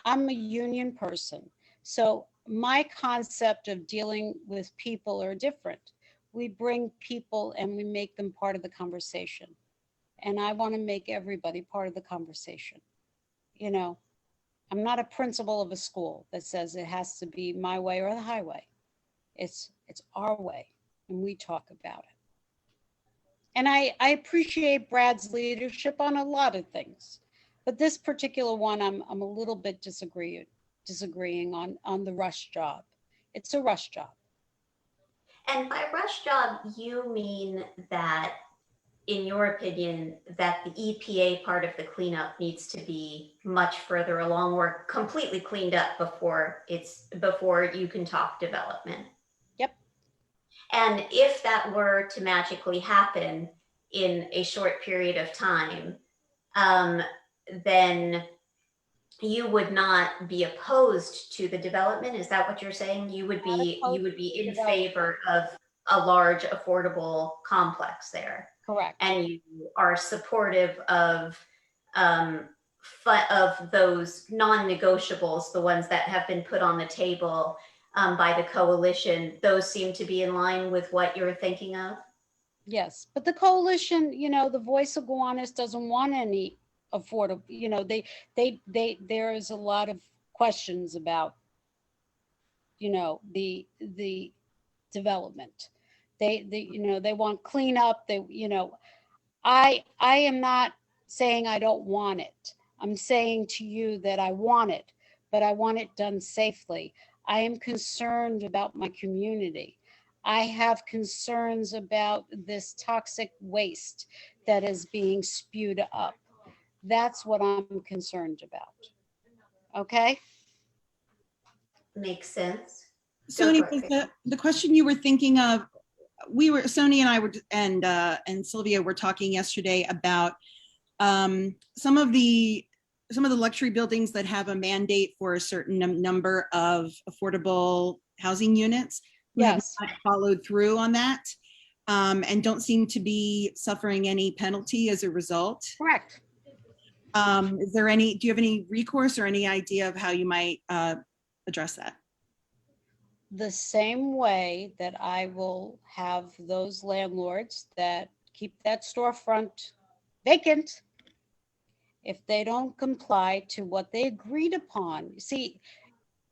I'm a union person. So my concept of dealing with people are different. We bring people and we make them part of the conversation. And I want to make everybody part of the conversation. You know, I'm not a principal of a school that says it has to be my way or the highway. It's our way, and we talk about it. And I appreciate Brad's leadership on a lot of things, but this particular one, I'm a little bit disagreeing on the rush job. It's a rush job.
And by rush job, you mean that, in your opinion, that the EPA part of the cleanup needs to be much further along or completely cleaned up before you can talk development?
Yep.
And if that were to magically happen in a short period of time, then you would not be opposed to the development. Is that what you're saying? You would be in favor of a large affordable complex there.
Correct.
And you are supportive of those non-negotiables, the ones that have been put on the table by the coalition. Those seem to be in line with what you're thinking of.
Yes, but the coalition, the voice of Gowanus doesn't want any affordable, there is a lot of questions about, the development. They want cleanup. I am not saying I don't want it. I'm saying to you that I want it, but I want it done safely. I am concerned about my community. I have concerns about this toxic waste that is being spewed up. That's what I'm concerned about. Okay?
Makes sense.
Sony, the question you were thinking of, Sony and I were, and Sylvia were talking yesterday about some of the luxury buildings that have a mandate for a certain number of affordable housing units.
Yes.
Have not followed through on that, and don't seem to be suffering any penalty as a result.
Correct.
Do you have any recourse or any idea of how you might address that?
The same way that I will have those landlords that keep that storefront vacant if they don't comply to what they agreed upon. See,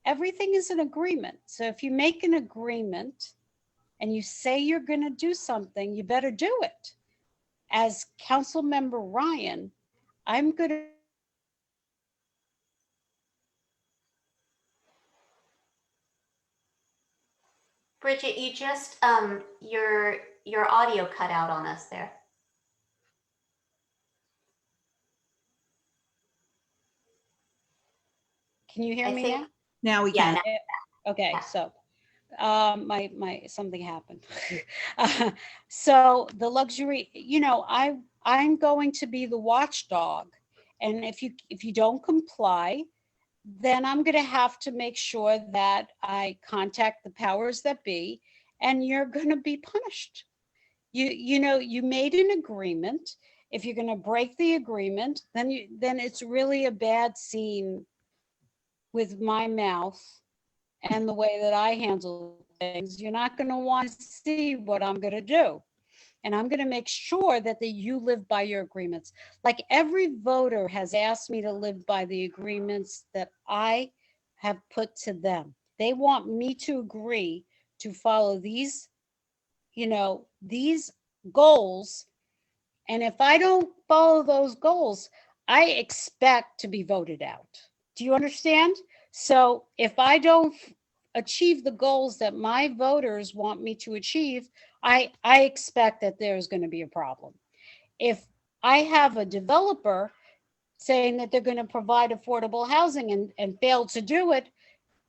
everything is an agreement. So if you make an agreement and you say you're going to do something, you better do it. as Council Member Ryan, I'm going to
Bridget, you just your audio cut out on us there.
Can you hear
I
me
think-
now?
Now we
Yeah,
can.
Okay,
Yeah.
so my something happened. So the luxury, I'm going to be the watchdog, and if you don't comply, then I'm going to have to make sure that I contact the powers that be, and you're going to be punished. You made an agreement. If you're going to break the agreement, then it's really a bad scene with my mouth and the way that I handle things. You're not going to want to see what I'm going to do. And I'm going to make sure that you live by your agreements. Like every voter has asked me to live by the agreements that I have put to them. They want me to agree to follow these goals. And if I don't follow those goals, I expect to be voted out. Do you understand? So if I don't achieve the goals that my voters want me to achieve, I expect that there's going to be a problem. If I have a developer saying that they're going to provide affordable housing and fail to do it,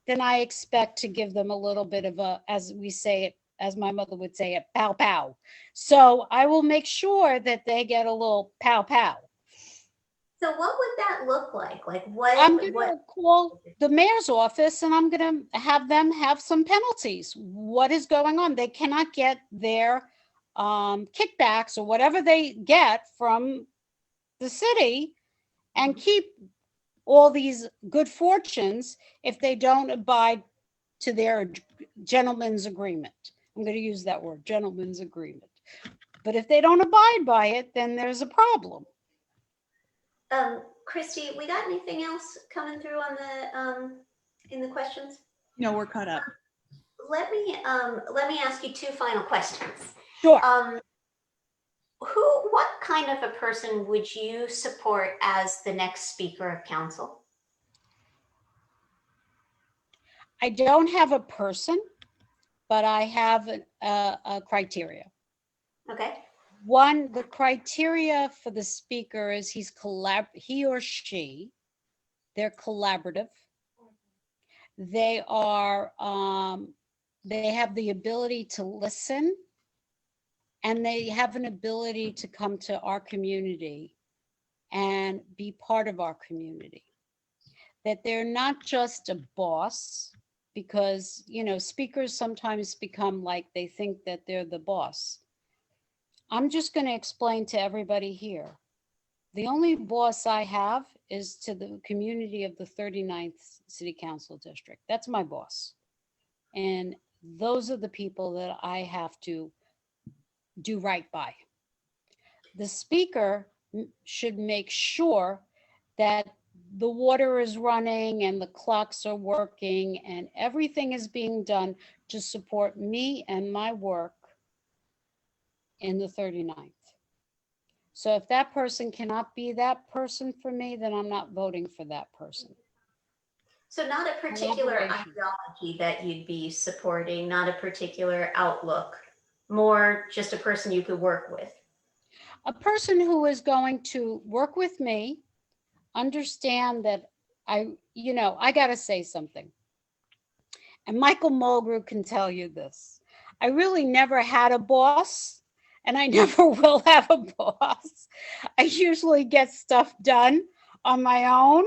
then I expect to give them a little bit of a, as we say it, as my mother would say it, pow pow. So I will make sure that they get a little pow pow.
So what would that look like? Like what?
I'm going to call the mayor's office and I'm going to have them have some penalties. What is going on? They cannot get their kickbacks or whatever they get from the city and keep all these good fortunes if they don't abide to their gentleman's agreement. I'm going to use that word, gentleman's agreement. But if they don't abide by it, then there's a problem.
Christy, we got anything else coming through on the in the questions?
No, we're caught up.
Let me ask you two final questions.
Sure.
What kind of a person would you support as the next Speaker of Council?
I don't have a person, but I have a criteria.
Okay.
One, the criteria for the speaker is he or she, they're collaborative. They are, they have the ability to listen, and they have an ability to come to our community and be part of our community. That they're not just a boss, because, speakers sometimes become like they think that they're the boss. I'm just going to explain to everybody here. The only boss I have is to the community of the 39th City Council District. That's my boss. And those are the people that I have to do right by. The speaker should make sure that the water is running and the clocks are working and everything is being done to support me and my work in the 39th. So if that person cannot be that person for me, then I'm not voting for that person.
So not a particular
Collaboration.
ideology that you'd be supporting, not a particular outlook, more just a person you could work with.
A person who is going to work with me, understand that I got to say something. And Michael Mulgrew can tell you this. I really never had a boss, and I never will have a boss. I usually get stuff done on my own,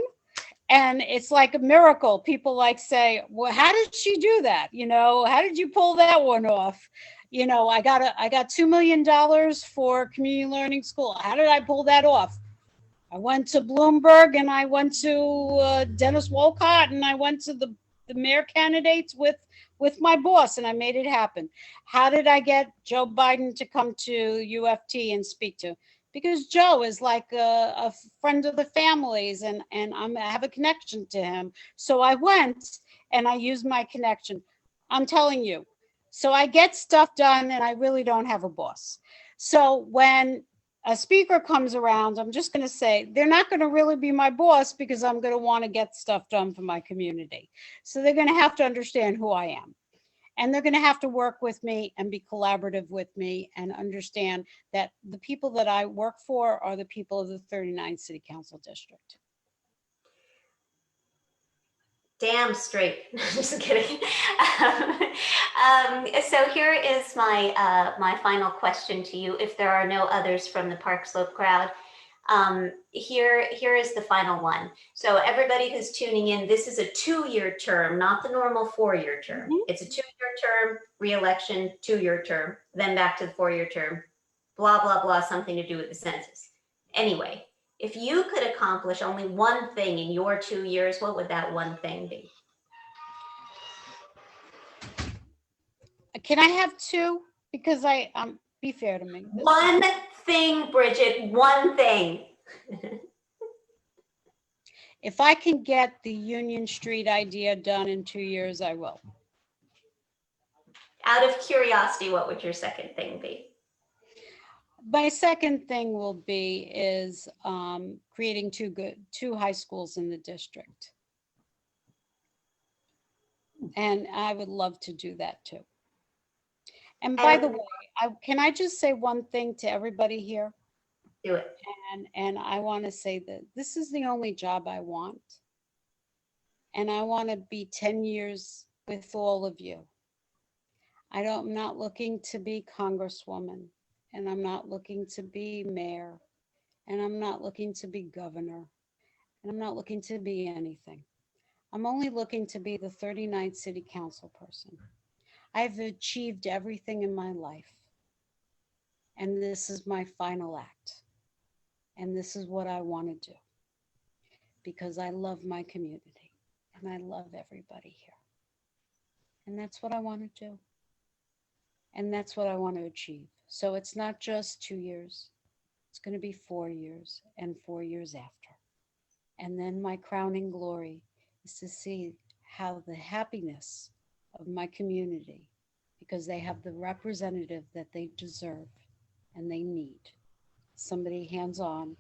and it's like a miracle. People say, well, how did she do that? How did you pull that one off? I got $2 million for community learning school. How did I pull that off? I went to Bloomberg and I went to Dennis Wolcott and I went to the mayor candidates with my boss and I made it happen. How did I get Joe Biden to come to UFT and speak to? Because Joe is like a friend of the family's and I have a connection to him. So I went and I used my connection. I'm telling you. So I get stuff done and I really don't have a boss. So when a speaker comes around, I'm just going to say, they're not going to really be my boss because I'm going to want to get stuff done for my community. So they're going to have to understand who I am. And they're going to have to work with me and be collaborative with me and understand that the people that I work for are the people of the 39th City Council District.
Damn straight. Just kidding. So here is my my final question to you. If there are no others from the Park Slope crowd, here is the final one. So everybody who's tuning in, this is a 2-year term, not the normal 4-year term. It's a 2-year term, re-election, 2-year term, then back to the 4-year term, blah, blah, blah, something to do with the census. Anyway, if you could accomplish only one thing in your 2 years, what would that one thing be?
Can I have two? Because be fair to me.
One thing, Bridget, one thing.
If I can get the Union Street idea done in 2 years, I will.
Out of curiosity, what would your second thing be?
My second thing will be is creating two high schools in the district. And I would love to do that too. And by the way, can I just say one thing to everybody here?
Do it.
And I want to say that this is the only job I want. And I want to be 10 years with all of you. I'm not looking to be Congresswoman, and I'm not looking to be mayor, and I'm not looking to be governor, and I'm not looking to be anything. I'm only looking to be the 39th City Council person. I've achieved everything in my life, and this is my final act. And this is what I want to do because I love my community and I love everybody here. And that's what I want to do. And that's what I want to achieve. So it's not just 2 years. It's going to be 4 years and 4 years after. And then my crowning glory is to see how the happiness of my community, because they have the representative that they deserve and they need. Somebody hands-on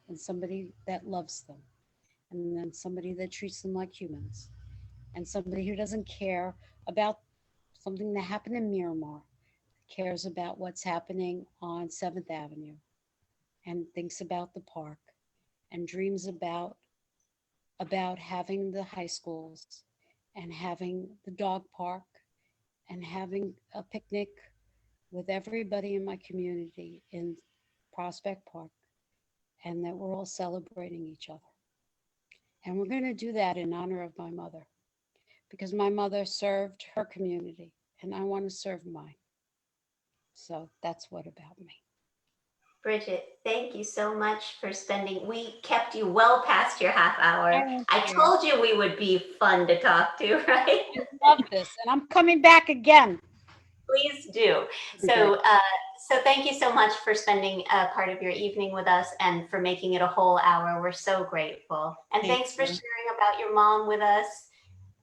and somebody that loves them, and then somebody that treats them like humans, and somebody who doesn't care about something that happened in Miramar, cares about what's happening on 7th Avenue and thinks about the park and dreams about having the high schools and having the dog park and having a picnic with everybody in my community in Prospect Park, and that we're all celebrating each other. And we're going to do that in honor of my mother, because my mother served her community and I want to serve mine. So that's what about me.
Bridget, thank you so much for we kept you well past your half hour. I told you we would be fun to talk to, right?
I love this, and I'm coming back again.
Please do. So thank you so much for spending part of your evening with us and for making it a whole hour. We're so grateful. And thanks for sharing about your mom with us.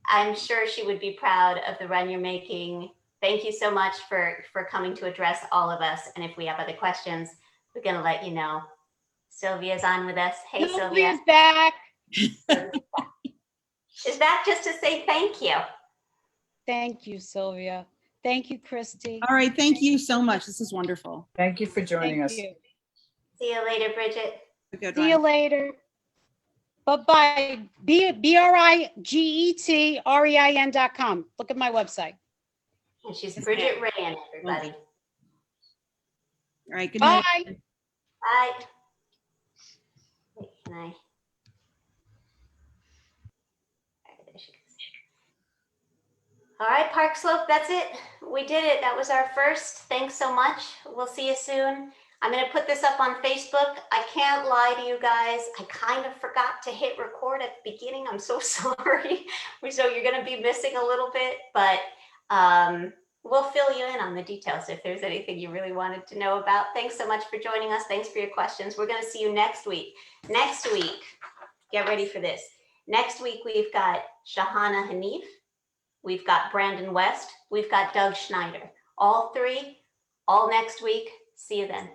I'm sure she would be proud of the run you're making. Thank you so much for coming to address all of us. And if we have other questions, we're going to let you know. Sylvia's on with us. Hey, Sylvia.
Sylvia's back.
Is that just to say thank you?
Thank you, Sylvia. Thank you, Christy.
All right. Thank you so much. This is wonderful.
Thank you for joining us.
You.
See you later, Bridget.
See you later. Bye-bye. BrigetRein.com. Look at my website.
And she's Briget Rein, everybody.
All right. Good night.
Bye.
Bye. Wait, can I? There she goes. All right, Park Slope, that's it. We did it. That was our first. Thanks so much. We'll see you soon. I'm going to put this up on Facebook. I can't lie to you guys. I kind of forgot to hit record at the beginning. I'm so sorry. So you're going to be missing a little bit, but we'll fill you in on the details if there's anything you really wanted to know about. Thanks so much for joining us. Thanks for your questions. We're going to see you next week. Next week, get ready for this. Next week, we've got Shahana Hanif. We've got Brandon West. We've got Doug Schneider. All three, all next week. See you then.